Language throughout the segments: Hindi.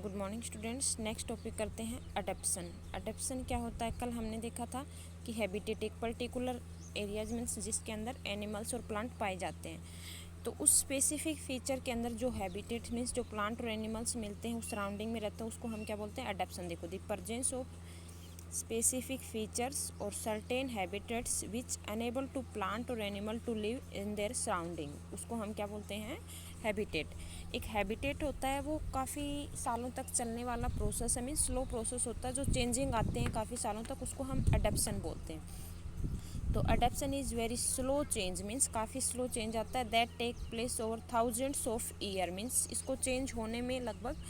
Good morning students. Next topic करते हैं अडेप्शन। अडेप्शन क्या होता है? कल हमने देखा था कि हैबिटेट एक पर्टिकुलर एरियाज मीन्स जिसके अंदर एनिमल्स और प्लांट पाए जाते हैं, तो उस स्पेसिफिक फीचर के अंदर जो हैबिटेट मीन्स जो प्लांट और एनिमल्स मिलते हैं उस सराउंडिंग में रहता है उसको हम क्या बोलते हैं? अडेप्शन। देखो, the presence of specific features or certain habitats which enable to plant or animal to live in their surrounding, उसको हम क्या बोलते हैं? हैबिटेट। एक हैबिटेट होता है वो काफ़ी सालों तक चलने वाला प्रोसेस है, मीन स्लो प्रोसेस होता है जो चेंजिंग आते हैं काफ़ी सालों तक, उसको हम अडेप्शन बोलते हैं। तो adaption is very slow change, means काफ़ी स्लो चेंज आता है, that take place over thousands of year, means इसको चेंज होने में लगभग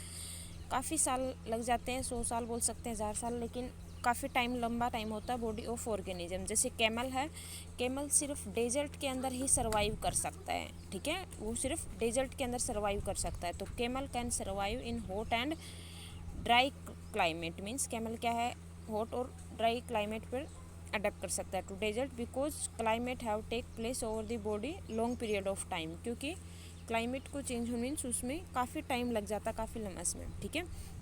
काफ़ी साल लग जाते हैं, 100 साल बोल सकते हैं, 1000 साल, लेकिन काफ़ी टाइम, लंबा टाइम होता है बॉडी ऑफ ऑर्गेनिज्म। जैसे कैमल है, कैमल सिर्फ डेजर्ट के अंदर ही सर्वाइव कर सकता है, ठीक है, वो सिर्फ डेजर्ट के अंदर सर्वाइव कर सकता है। तो camel can survive in hot and dry climate, means camel क्या है? हॉट और ड्राई क्लाइमेट पर अडेप्ट कर सकता है to desert, because climate have take place over the body long period of time, क्योंकि क्लाइमेट को चेंज होने मीन्स उसमें काफ़ी टाइम लग जाता है, काफ़ी लंबा समय, ठीक है।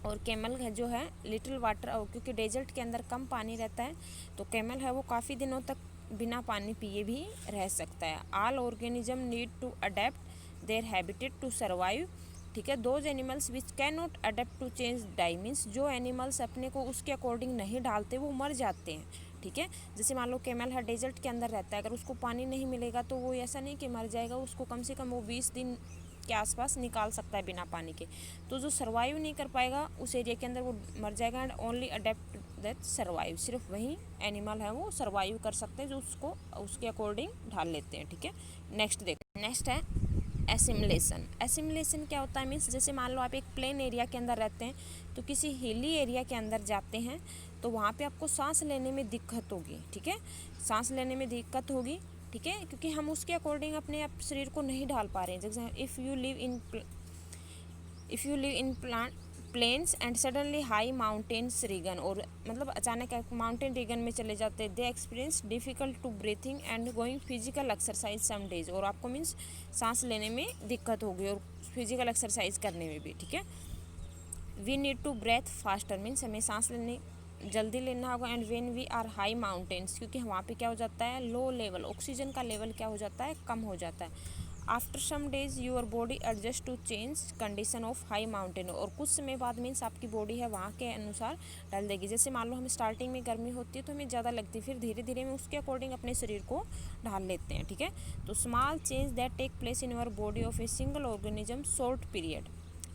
और कैमल है जो है लिटिल वाटर, क्योंकि डेजर्ट के अंदर कम पानी रहता है तो कैमल है वो काफ़ी दिनों तक बिना पानी पिए भी रह सकता है। All organism need to adapt their habitat to survive, ठीक है। Those animals which can not adapt to change die, means जो एनिमल्स अपने को उसके अकॉर्डिंग नहीं डालते वो मर जाते हैं, ठीक है। जैसे मान लो कैमल है डेजर्ट के अंदर रहता है, अगर उसको पानी नहीं मिलेगा तो वो ऐसा नहीं कि मर जाएगा, उसको कम से कम वो 20 दिन के आसपास निकाल सकता है बिना पानी के। तो जो सर्वाइव नहीं कर पाएगा उस एरिया के अंदर वो मर जाएगा। And only adapt that survive, सिर्फ वही एनिमल है वो सर्वाइव कर सकते हैं जो उसको उसके अकॉर्डिंग ढाल लेते हैं, ठीक है। नेक्स्ट देखो, नेक्स्ट है एसिमुलेशन। एसिमुलेशन क्या होता है? मीन्स जैसे मान लो आप एक प्लेन एरिया के अंदर रहते हैं तो किसी हिली एरिया के अंदर जाते हैं तो वहाँ पे आपको सांस लेने में दिक्कत होगी, ठीक है, सांस लेने में दिक्कत होगी, ठीक है, क्योंकि हम उसके अकॉर्डिंग अपने आप शरीर को नहीं ढाल पा रहे हैं। जैसे if you live in plains and suddenly high mountains region, और मतलब अचानक माउंटेन रीगन में चले जाते हैं, they experience difficult to breathing and going physical exercise some days, और आपको मीन्स सांस लेने में दिक्कत होगी और फिजिकल एक्सरसाइज करने में भी, ठीक है। We need to breathe faster, means हमें सांस लेने जल्दी लेना होगा। And when we are high mountains, क्योंकि वहाँ पे क्या हो जाता है? लो लेवल, ऑक्सीजन का लेवल क्या हो जाता है? कम हो जाता है। After some days your body adjust to change condition of high mountain, और कुछ समय बाद मीन्स आपकी बॉडी है वहाँ के अनुसार डाल देगी। जैसे मान लो हम स्टार्टिंग में गर्मी होती है तो हमें ज़्यादा लगती है, फिर धीरे धीरे हम उसके अकॉर्डिंग अपने शरीर को ढाल लेते हैं, ठीक है। तो small change that take place in your body of a single organism short period,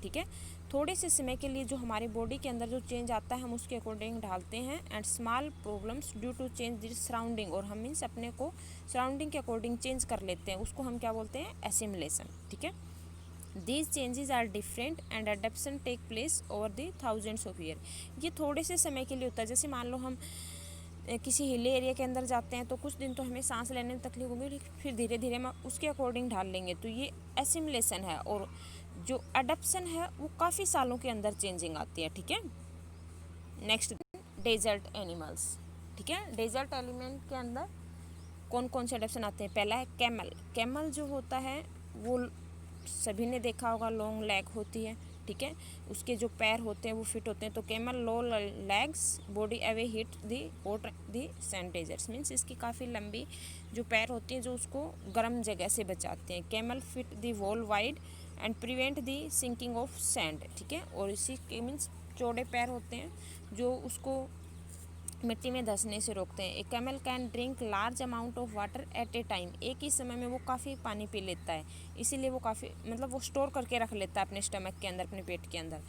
ठीक है। थोड़े से समय के लिए जो हमारी बॉडी के अंदर जो चेंज आता है हम उसके अकॉर्डिंग ढालते हैं। And small problems due to change this surrounding, और हम मीन्स अपने को सराउंडिंग के अकॉर्डिंग चेंज कर लेते हैं, उसको हम क्या बोलते हैं? एसिमुलेशन, ठीक है। These changes are different and adaptation take place over the thousands of year. ये थोड़े से समय के लिए होता है। जैसे मान लो हम किसी हिली एरिया के अंदर जाते हैं तो कुछ दिन तो हमें सांस लेने में तकलीफ होगी, लेकिन फिर धीरे धीरे हम उसके अकॉर्डिंग ढाल लेंगे, तो ये एसिमुलेशन है। और जो अडप्शन है वो काफ़ी सालों के अंदर चेंजिंग आती है, ठीक है। नेक्स्ट, डेजर्ट एनिमल्स, ठीक है। डेजर्ट एलिमेंट के अंदर कौन कौन से अडप्शन आते हैं? पहला है कैमल। कैमल जो होता है वो सभी ने देखा होगा, लॉन्ग लेग होती है, ठीक है, उसके जो पैर होते हैं वो फिट होते हैं। तो camel low legs body away hit the hot the sand deserts, means इसकी काफ़ी लंबी जो पैर होती हैं जो उसको गर्म जगह से बचाते हैं। Camel feet the wall wide and prevent the sinking of sand, ठीक है। और इसी के मीन्स चौड़े पैर होते हैं जो उसको मिट्टी में धंसने से रोकते हैं। A camel can drink large amount of water at a time, एक ही समय में वो काफ़ी पानी पी लेता है, इसीलिए वो काफ़ी मतलब वो स्टोर करके रख लेता है अपने स्टमक के अंदर, अपने पेट के अंदर।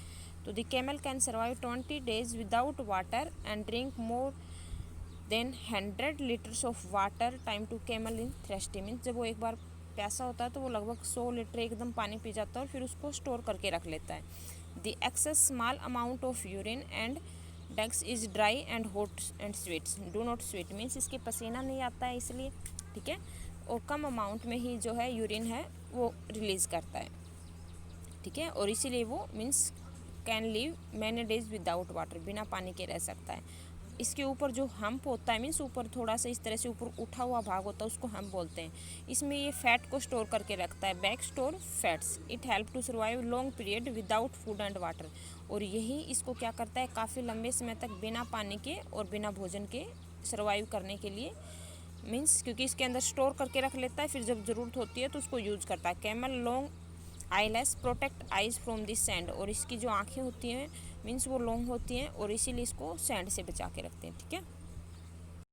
तो the camel can survive 20 days without water and drink more than 100 litres of water time to camel in thirsty, means जब वो एक बार प्यासा होता है तो वो लगभग 100 लीटर एकदम पानी पी जाता है और फिर उसको स्टोर करके रख लेता है। The excess small amount of urine and डग्स is dry and hot and sweats do not sweat, means इसके पसीना नहीं आता है इसलिए, ठीक है, और कम अमाउंट में ही जो है यूरिन है वो रिलीज़ करता है, ठीक है, और इसीलिए वो means can live many days without water, बिना पानी के रह सकता है। इसके ऊपर जो हम्प होता है, मीन्स ऊपर थोड़ा सा इस तरह से ऊपर उठा हुआ भाग होता है, उसको हम्प बोलते हैं। इसमें ये फैट को स्टोर करके रखता है। Back store fats, it help to survive long period without food and water. और यही इसको क्या करता है, काफ़ी लंबे समय तक बिना पानी के और बिना भोजन के सर्वाइव करने के लिए, मीन्स क्योंकि इसके अंदर स्टोर करके रख लेता है, फिर जब ज़रूरत होती है तो उसको यूज़ करता है। Camel long eyeless protect eyes from this sand, और इसकी जो आँखें होती हैं मीन्स वो लॉन्ग होती हैं और इसीलिए इसको सैंड से बचा के रखते हैं। ठीक है।